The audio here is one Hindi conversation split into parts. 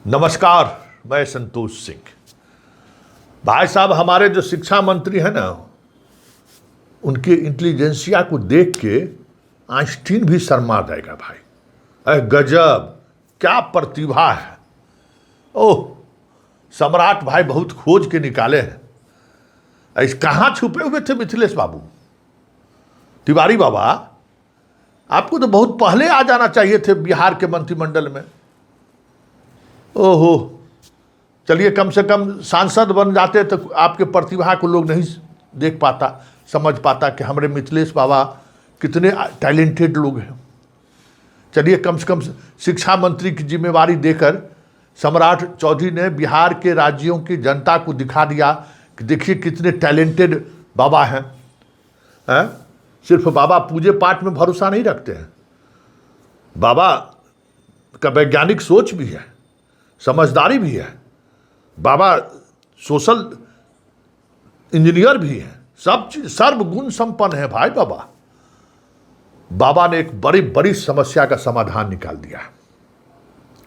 नमस्कार, मैं संतोष सिंह। भाई साहब, हमारे जो शिक्षा मंत्री हैं ना, उनकी इंटेलिजेंसिया को देख के आइंस्टीन भी शर्मा जाएगा। भाई अरे गजब, क्या प्रतिभा है। ओह, सम्राट भाई बहुत खोज के निकाले हैं। ऐसे कहाँ छुपे हुए थे मिथिलेश बाबू? तिवारी बाबा, आपको तो बहुत पहले आ जाना चाहिए थे बिहार के मंत्रिमंडल में। ओहो, चलिए कम से कम सांसद बन जाते तो आपके प्रतिभा को लोग नहीं देख पाता, समझ पाता कि हमारे मिथिलेश बाबा कितने टैलेंटेड लोग हैं। चलिए कम से कम शिक्षा मंत्री की जिम्मेवारी देकर सम्राट चौधरी ने बिहार के राज्यों की जनता को दिखा दिया कि देखिए कितने टैलेंटेड बाबा हैं। सिर्फ बाबा पूजे पाठ में भरोसा नहीं रखते हैं, बाबा का वैज्ञानिक सोच भी है, समझदारी भी है, बाबा सोशल इंजीनियर भी है, सब चीज सर्वगुण संपन्न है। भाई बाबा ने एक बड़ी बड़ी समस्या का समाधान निकाल दिया है,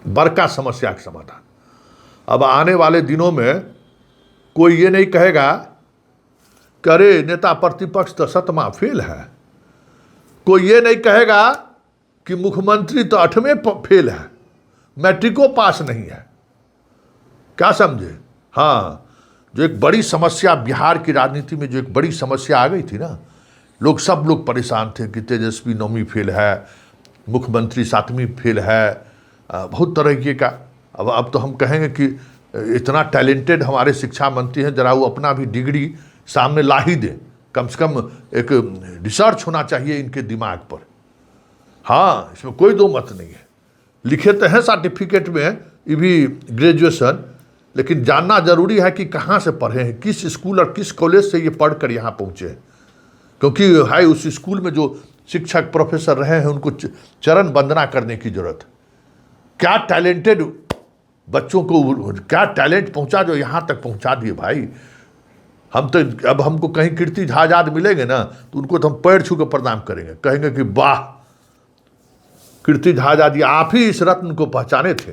बड़का समस्या का समाधान। अब आने वाले दिनों में कोई ये नहीं कहेगा कि अरे नेता प्रतिपक्ष तो सतमा फेल है, कोई ये नहीं कहेगा कि मुख्यमंत्री तो 8वें फेल है, मैट्रिको पास नहीं है। क्या समझे? हाँ, जो एक बड़ी समस्या बिहार की राजनीति में, जो एक बड़ी समस्या आ गई थी ना, सब लोग परेशान थे कि तेजस्वी 9वीं फेल है, मुख्यमंत्री 7वीं फेल है, बहुत तरह का। अब तो हम कहेंगे कि इतना टैलेंटेड हमारे शिक्षा मंत्री हैं, जरा वो अपना भी डिग्री सामने ला ही दे, कम से कम एक रिसर्च होना चाहिए इनके दिमाग पर। हाँ, इसमें कोई दो मत नहीं है। लिखे तो हैं सर्टिफिकेट में ये भी ग्रेजुएशन, लेकिन जानना जरूरी है कि कहाँ से पढ़े हैं, किस स्कूल और किस कॉलेज से ये पढ़कर यहाँ पहुँचे हैं। क्योंकि है उस स्कूल में जो शिक्षक प्रोफेसर रहे हैं उनको चरण वंदना करने की जरूरत है। क्या टैलेंटेड बच्चों को, क्या टैलेंट पहुँचा जो यहाँ तक पहुँचा दिए। भाई हम तो, अब हमको कहीं कीर्ति झा आजाद मिलेंगे ना तो उनको तो हम पैर छू कर प्रणाम करेंगे, कहेंगे कि वाह कीर्ति झा आजाद, आप ही इस रत्न को पहचाने थे।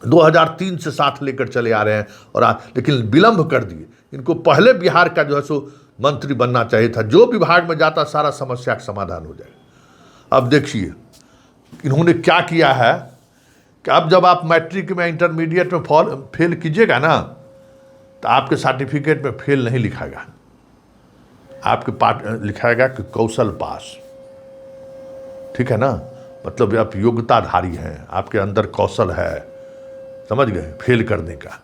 2003 से साथ लेकर चले आ रहे हैं और लेकिन विलंब कर दिए। इनको पहले बिहार का जो है सो मंत्री बनना चाहिए था, जो विभाग में जाता सारा समस्या का समाधान हो जाएगा। अब देखिए इन्होंने क्या किया है कि अब जब आप मैट्रिक में, इंटरमीडिएट में फेल कीजिएगा ना, तो आपके सर्टिफिकेट में फेल नहीं लिखाएगा, आपके लिखाएगा कि कौशल पास। ठीक है ना, मतलब आप योग्यताधारी हैं, आपके अंदर कौशल है, समझ गए, फेल करने का।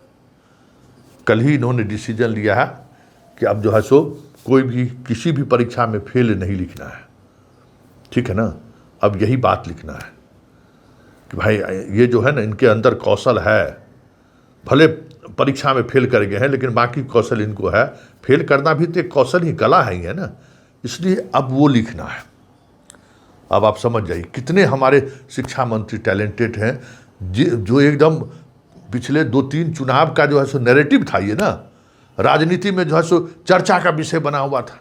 कल ही इन्होंने डिसीजन लिया है कि अब जो है सो कोई भी किसी भी परीक्षा में फेल नहीं लिखना है। ठीक है ना, अब यही बात लिखना है कि भाई ये जो है ना, इनके अंदर कौशल है, भले परीक्षा में फेल कर गए हैं लेकिन बाकी कौशल इनको है। फेल करना भी तो एक कौशल ही, कला है ना, इसलिए अब वो लिखना है। अब आप समझ जाइए कितने हमारे शिक्षा मंत्री टैलेंटेड हैं, जो एकदम पिछले 2-3 चुनाव का जो है सो नैरेटिव था, ये ना राजनीति में जो है सो चर्चा का विषय बना हुआ था।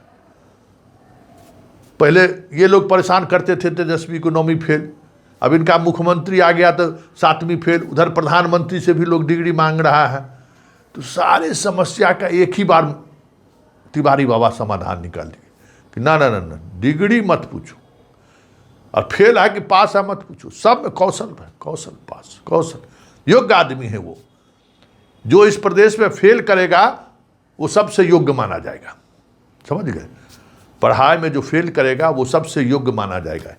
पहले ये लोग परेशान करते थे तेजस्वी को 9वीं फेल, अब इनका मुख्यमंत्री आ गया तो 7वीं फेल, उधर प्रधानमंत्री से भी लोग डिग्री मांग रहा है। तो सारे समस्या का एक ही बार तिवारी बाबा समाधान निकाल दिए कि ना ना ना ना, डिग्री मत पूछो, और फेल है कि पास है मत पूछो, सब में कौशल है, कौशल पास, कौशल योग्य आदमी है वो। जो इस प्रदेश में फेल करेगा वो सबसे योग्य माना जाएगा, समझ गए। पढ़ाई में जो फेल करेगा वो सबसे योग्य माना जाएगा।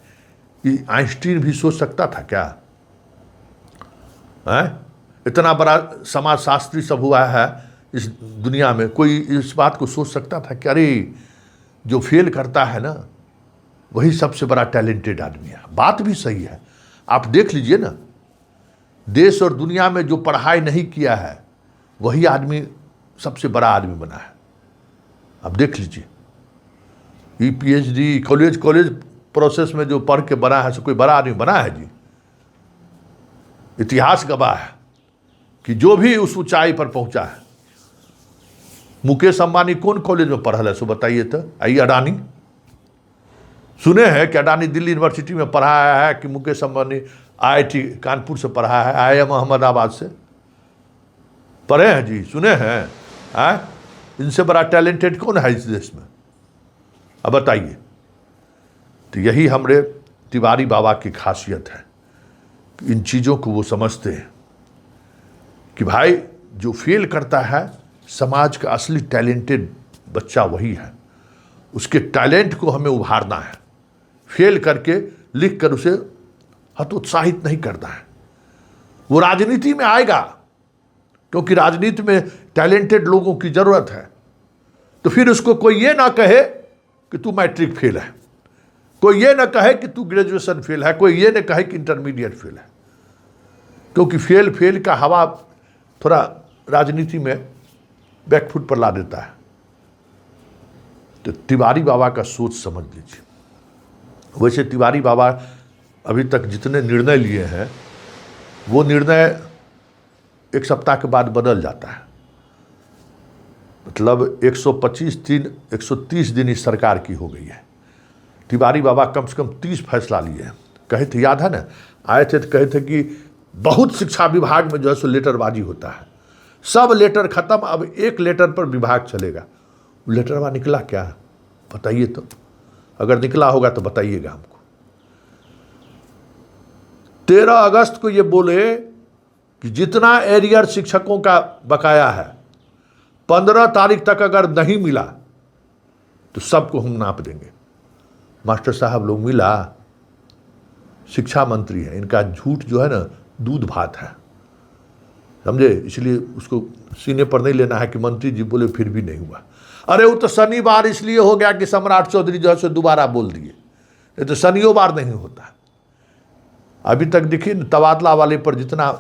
ये आइंस्टीन भी सोच सकता था क्या? इतना बड़ा समाजशास्त्री सब हुआ है इस दुनिया में, कोई इस बात को सोच सकता था कि अरे जो फेल करता है ना वही सबसे बड़ा टैलेंटेड आदमी है? बात भी सही है। आप देख लीजिए ना, देश और दुनिया में जो पढ़ाई नहीं किया है वही आदमी सबसे बड़ा आदमी बना है। आप देख लीजिए, ये PhD कॉलेज प्रोसेस में जो पढ़ के बना है, सो कोई बड़ा आदमी बना है जी? इतिहास गवाह है कि जो भी उस ऊंचाई पर पहुंचा है। मुकेश अंबानी कौन कॉलेज में पढ़ा है सो बताइए तो? आइए, अडानी सुने हैं कि अडानी दिल्ली यूनिवर्सिटी में पढ़ाया है कि मुकेश अंबानी IIT कानपुर से पढ़ा है, IIM अहमदाबाद से पढ़े हैं जी, सुने हैं। इनसे बड़ा टैलेंटेड कौन है इस देश में? अब बताइए। तो यही हमारे तिवारी बाबा की खासियत है, इन चीज़ों को वो समझते हैं कि भाई जो फेल करता है, समाज का असली टैलेंटेड बच्चा वही है। उसके टैलेंट को हमें उभारना है, फेल करके लिख कर उसे हतोत्साहित नहीं करना है। वो राजनीति में आएगा, क्योंकि राजनीति में टैलेंटेड लोगों की जरूरत है। तो फिर उसको कोई ये ना कहे कि तू मैट्रिक फेल है, कोई ये ना कहे कि तू ग्रेजुएशन फेल है, कोई ये ना कहे कि इंटरमीडिएट फेल है, क्योंकि फेल का हवा थोड़ा राजनीति में बैकफुट पर ला देता है। तो तिवारी बाबा का सोच समझ लीजिए। वैसे तिवारी बाबा अभी तक जितने निर्णय लिए हैं, वो निर्णय एक सप्ताह के बाद बदल जाता है। मतलब 130 दिन इस सरकार की हो गई है। तिवारी बाबा कम से कम 30 फैसला लिए हैं। कहे थे, याद है ना, आए थे तो कहे थे कि बहुत शिक्षा विभाग में जो है सो लेटरबाजी होता है, सब लेटर खत्म, अब एक लेटर पर विभाग चलेगा। लेटरवा निकला क्या? बताइए तो, अगर निकला होगा तो बताइएगा हमको। 13 अगस्त को ये बोले कि जितना एरियर शिक्षकों का बकाया है 15 तारीख तक अगर नहीं मिला तो सबको हम नाप देंगे। मास्टर साहब लोग मिला, शिक्षा मंत्री है, इनका झूठ जो है ना दूध भात है, समझे? इसलिए उसको सीने पर नहीं लेना है कि मंत्री जी बोले फिर भी नहीं हुआ। अरे वो तो शनिवार इसलिए हो गया कि सम्राट चौधरी जो है सो दोबारा बोल दिए, ये तो शनिवार नहीं होता। अभी तक देखिए तबादला वाले पर जितना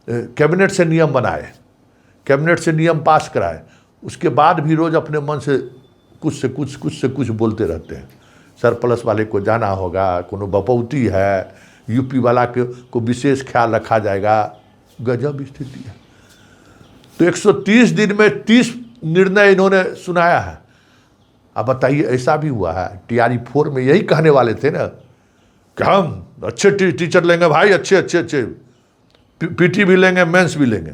कैबिनेट से नियम बनाए, कैबिनेट से नियम पास कराए, उसके बाद भी रोज अपने मन से कुछ से कुछ बोलते रहते हैं। सरप्लस वाले को जाना होगा, कोनो बपौती है, यूपी वाला को विशेष ख्याल रखा जाएगा। गजब स्थिति है। तो 130 दिन में 30 निर्णय इन्होंने सुनाया है। अब बताइए, ऐसा भी हुआ है? TRE 4 में यही कहने वाले थे ना कि हम अच्छे टीचर लेंगे भाई, अच्छे PT भी लेंगे, मेंस भी लेंगे,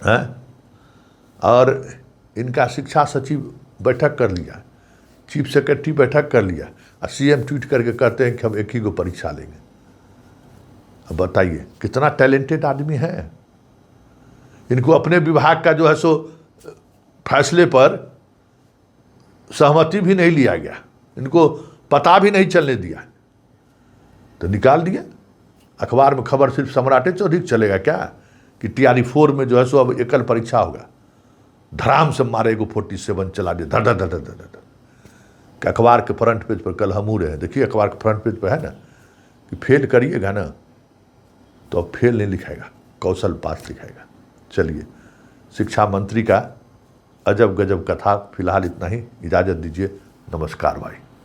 हैं? और इनका शिक्षा सचिव बैठक कर लिया, चीफ सेक्रेटरी बैठक कर लिया, और CM ट्वीट करके कहते हैं कि हम एक ही को परीक्षा लेंगे। अब बताइए कितना टैलेंटेड आदमी है। इनको अपने विभाग का जो है सो फैसले पर सहमति भी नहीं लिया गया, इनको पता भी नहीं चलने दिया, तो निकाल दिया। अखबार में खबर सिर्फ सम्राटे चौधरी चलेगा क्या कि TRE 4 में जो है सो अब एकल परीक्षा होगा। धराम से मारे को 47 चला दिया, धड़ धड़ धड़ धड़ धड़। अखबार के फ्रंट पेज पर कल हम रहे, देखिए अखबार के फ्रंट पेज पर है ना कि फेल करिएगा ना तो अब फेल नहीं लिखाएगा, कौशल पास लिखाएगा। चलिए, शिक्षा मंत्री का अजब गजब कथा, फिलहाल इतना ही, इजाज़त दीजिए। नमस्कार भाई।